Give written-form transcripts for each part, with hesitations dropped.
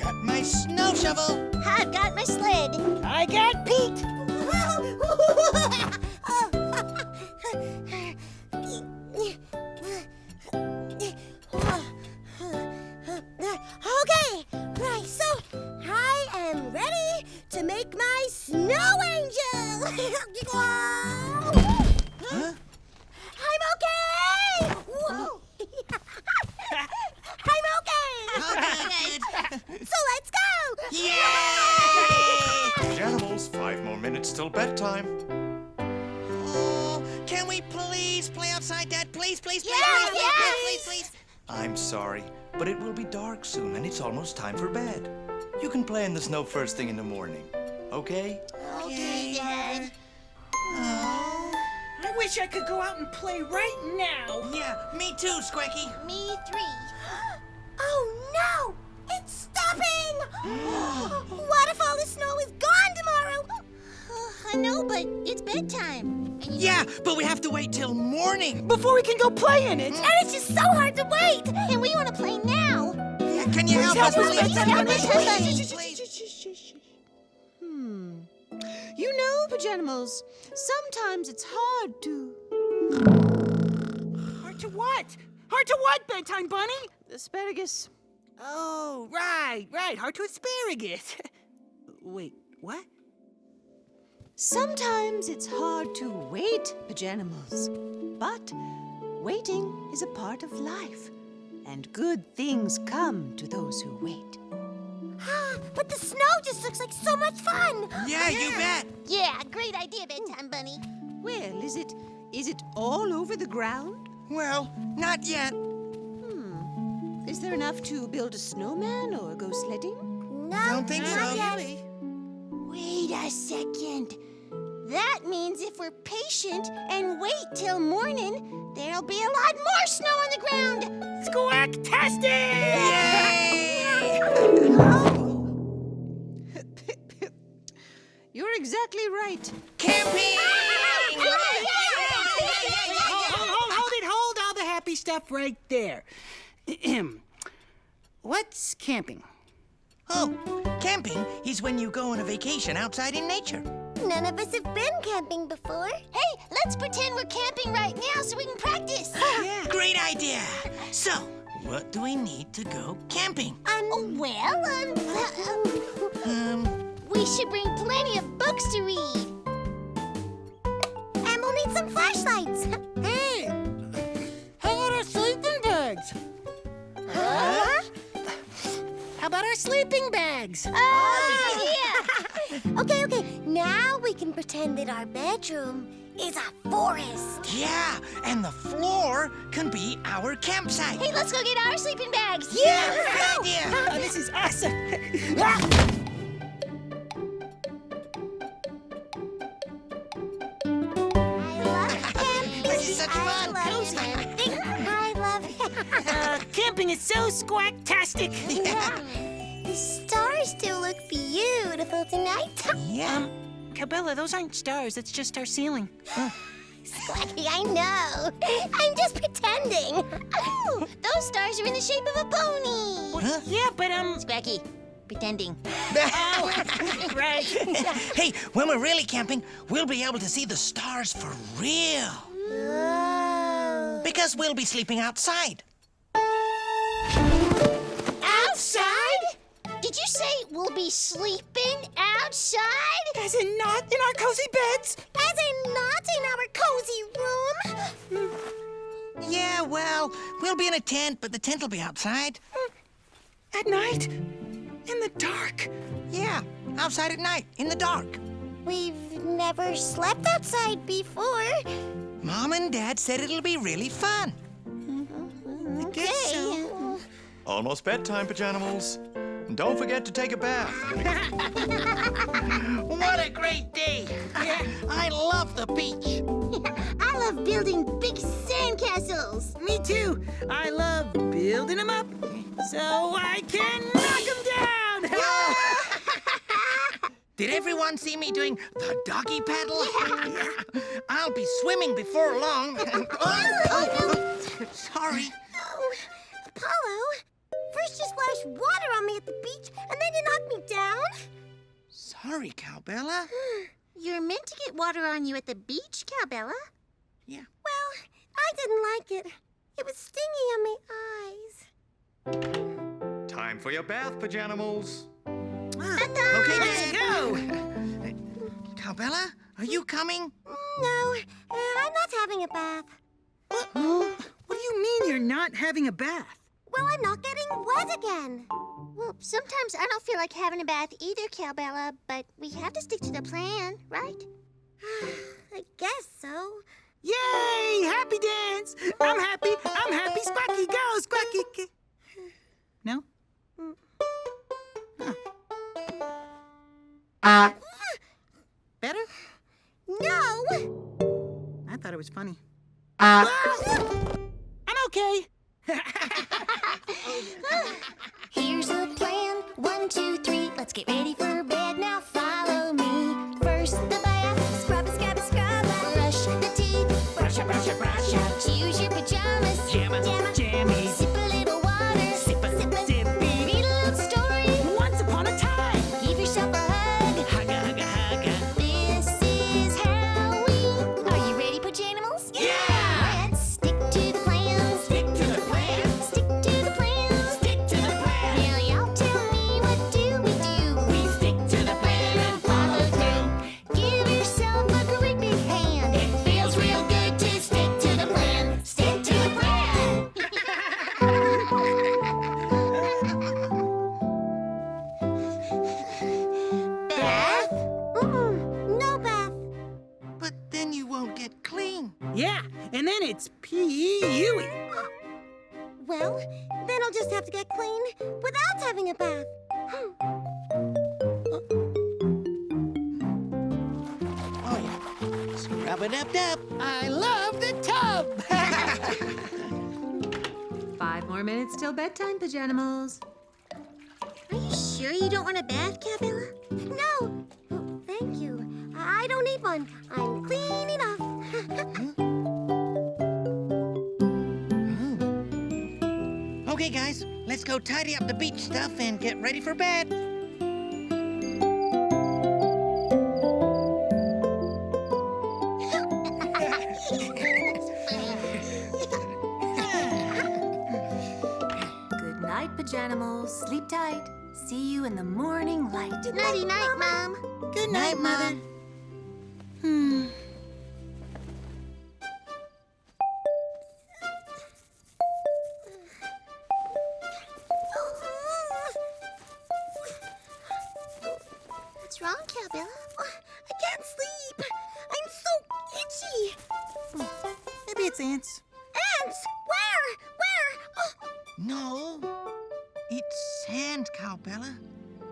Got my snow shovel. I've got my sled. I got Pete. Okay, right, so I am ready to make my snow angel. Huh? I'm okay. Whoa. I'm okay. So let's go. Yay! Pajanimals, 5 more minutes till bedtime. Oh, can we please play outside, Dad? Please, please, please, Yeah, please, yeah. please, please, please. I'm sorry, but it will be dark soon and it's almost time for bed. You can play in the snow first thing in the morning, okay? Okay, Dad. Oh, I wish I could go out and play right now. yeah, me too, Squeaky. Me three. Oh no! It's stopping! What if all the snow is gone tomorrow? I know, but it's bedtime. Yeah, but we have to wait till morning. Before we can go play in it. And it's just so hard to wait. And we want to play now. Yeah, can you help us, please? Help us, Please, help please. You know, Pajanimals, sometimes it's hard to... Hard to what? Hard to what, Bedtime Bunny? Asparagus. Oh, right. Hard to asparagus. Wait, what? Sometimes it's hard to wait, Pajanimals. But waiting is a part of life. And good things come to those who wait. But the snow just looks like so much fun. Yeah, you bet. Yeah, great idea, Bedtime Bunny. Well, is it all over the ground? Well, not yet. Is there enough to build a snowman or go sledding? No, Don't think so. not yet. Wait a second. That means if we're patient and wait till morning, there'll be a lot more snow on the ground. Squawk-tastic! You're exactly right. Camping! Hold all the happy stuff right there. What's camping? Oh, camping is when you go on a vacation outside in nature. None of us have been camping before. Hey, let's pretend we're camping right now so we can practice. Great idea. So, what do we need to go camping? We should bring plenty of books to read. And we'll need some flashlights. Hey! How about our sleeping bags? Huh? How about our sleeping bags? Oh, good idea. Okay. Now we can pretend that our bedroom is a forest. Yeah, and the floor can be our campsite. Hey, let's go get our sleeping bags. Yeah, good idea. Oh, this is awesome. I love camping. This is such fun. I love camping. I love Camping is so squawk-tastic. The stars still look beautiful tonight. Yeah. Cabela, those aren't stars. That's just our ceiling. Squacky, I know. I'm just pretending. Oh, those stars are in the shape of a pony. Huh? Yeah, but, Squacky, pretending. right. Hey, when we're really camping, we'll be able to see the stars for real. Oh. Because we'll be sleeping outside. Outside? Did you say we'll be sleeping outside? As in not in our cozy beds. As in not in our cozy room? Yeah, well, we'll be in a tent, but the tent will be outside. At night. In the dark. Yeah, outside at night, in the dark. We've never slept outside before. Mom and Dad said it'll be really fun. Okay. Almost bedtime, Pajanimals. And don't forget to take a bath. What a great day! I love the beach. I love building big sandcastles. Me too. I love building them up so I can knock them down. Did everyone see me doing the doggy paddle? I'll be swimming before long. Oh, no. Sorry. Oh, Apollo, sorry, Cowbella. You're meant to get water on you at the beach, Cowbella. Yeah. Well, I didn't like it. It was stinging on my eyes. Time for your bath, Pajanimals. Okay, Let's Dad. go! Cowbella, are you coming? No, I'm not having a bath. What do you mean you're not having a bath? Well, I'm not getting wet again. Well, sometimes I don't feel like having a bath either, Cowbella, but we have to stick to the plan, right? I guess so. Yay! Happy dance! I'm happy! I'm happy! Squawky, go! Squawky! No? Huh. Better? No! I thought it was funny. I'm okay. Here's the plan. 1, 2, 3. Let's get ready for bed. Now follow me. First, the bath. Scrub, scrub, scrub. Brush the teeth. Brush up, brush up, brush up. Choose your pajamas. Jamma, jammy. Sip a little water. Sip a sippy. Read a little story. Once upon a time. Give yourself a hug. Hugga, hugga, hugga. This is how we. Are you ready, Pajanimals? Yeah! Let's stick to the plan. Stick to the plan. Stick to the plan. Stick to the plan. Now y'all tell me, what do we do? We stick to the plan and follow through. Give yourself a great big hand. It feels real good to stick to the plan. Stick to the plan. Bath? No bath. But then you won't get clean. Yeah, and then it's P-E-U-E. Well, then I'll just have to get clean without having a bath. Oh, yeah. Scrub it up, dub. I love the tub. 5 more minutes till bedtime, Pajanimals. Are you sure you don't want a bath, Cowbella? No. Oh, thank you. I don't need one. I'm clean enough. Okay, guys, let's go tidy up the beach stuff and get ready for bed. Good night, Pajanimals. Sleep tight. See you in the morning light. Nighty night, Mom. Good night, Mother. What's wrong, Cowbella? I can't sleep. I'm so itchy. Maybe it's ants. Ants? Where? Oh. No, it's sand, Cowbella.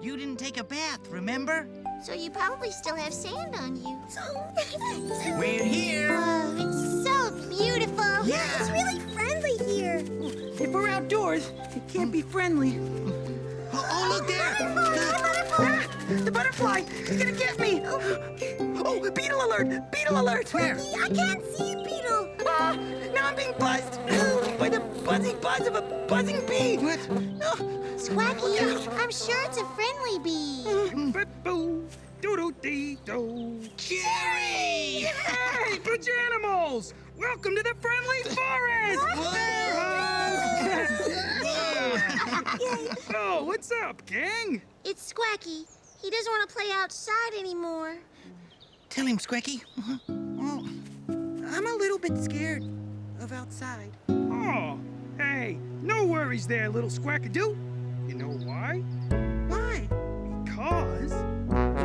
You didn't take a bath, remember? So you probably still have sand on you. We're here. Oh, it's so beautiful. Yeah. It's really friendly here. If we're outdoors, it can't be friendly. Oh, look there. Ah, the butterfly! It's gonna get me! Oh, beetle alert! Beetle alert! Where? I can't see a beetle. Ah, now I'm being buzzed by the buzzing buzz of a buzzing bee! What? Oh, Squacky, I'm sure it's a friendly bee. Boo, doodle-dee-do. Jerry! Hey, Pajanimals! Welcome to the friendly forest! Oh, what's up, gang? It's Squacky. He doesn't want to play outside anymore. Tell him, Squeaky. well, I'm a little bit scared of outside. Oh, hey, no worries there, little Squackadoo. You know why? Why? Because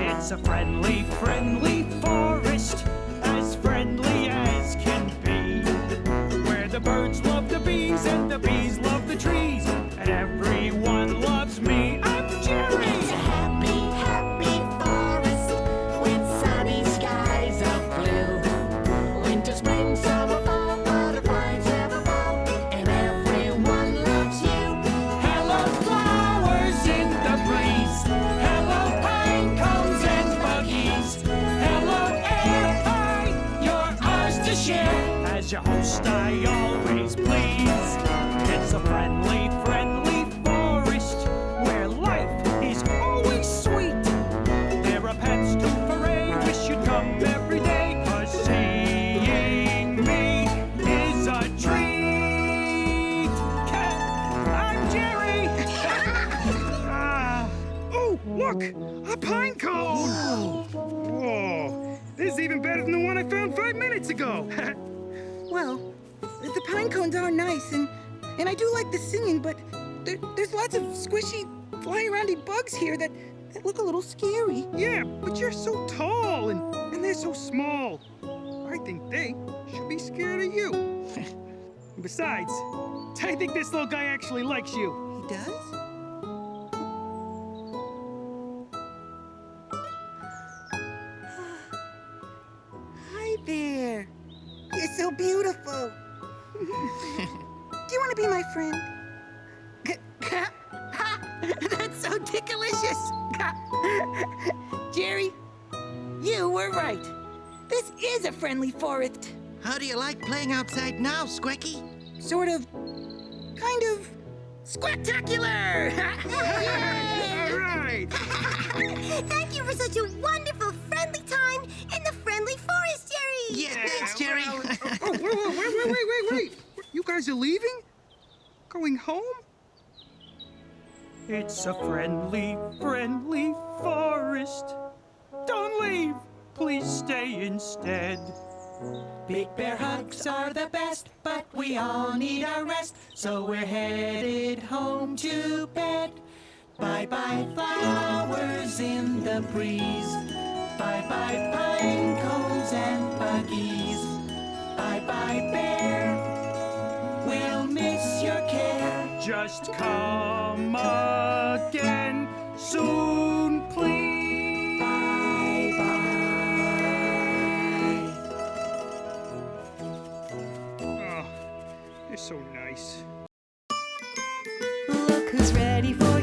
it's a friendly, friendly forest, as friendly as can be, where the birds love the bees and the bees love the trees, and everyone loves me. I'm Jerry. It's a happy, happy forest with sunny skies of blue. Winter, spring, summer, fall, butterflies evermore, and everyone loves you. Hello, flowers in the breeze. Hello, pine cones and buggies. Hello, air pie, you're ours to share. As your host, I always please. It's a friendly, friendly forest. Look, a pine cone! Whoa, this is even better than the one I found 5 minutes ago. Well, the pine cones are nice, and I do like the singing, but there's lots of squishy, fly-aroundy bugs here that look a little scary. Yeah, but you're so tall and they're so small. I think they should be scared of you. Besides, I think this little guy actually likes you. He does? Hi there. You're so beautiful. Do you want to be my friend? That's so tickalicious. Jerry, you were right. This is a friendly forest. How do you like playing outside now, Squeaky? Sort of, kind of, squacktacular! All right. Thank you for such a wonderful, friendly time in the friendly forest, Jerry. Yeah, thanks, Jerry. Oh, wait. You guys are leaving? Going home? It's a friendly, friendly forest. Don't leave. Please stay instead. Big bear hugs are the best, but we all need a rest, so we're headed home to bed. Bye-bye flowers in the breeze. Bye-bye pine cones and buggies. Bye-bye bear, we'll miss your care. Just come again soon, please. Oh, you're so nice. Look who's ready for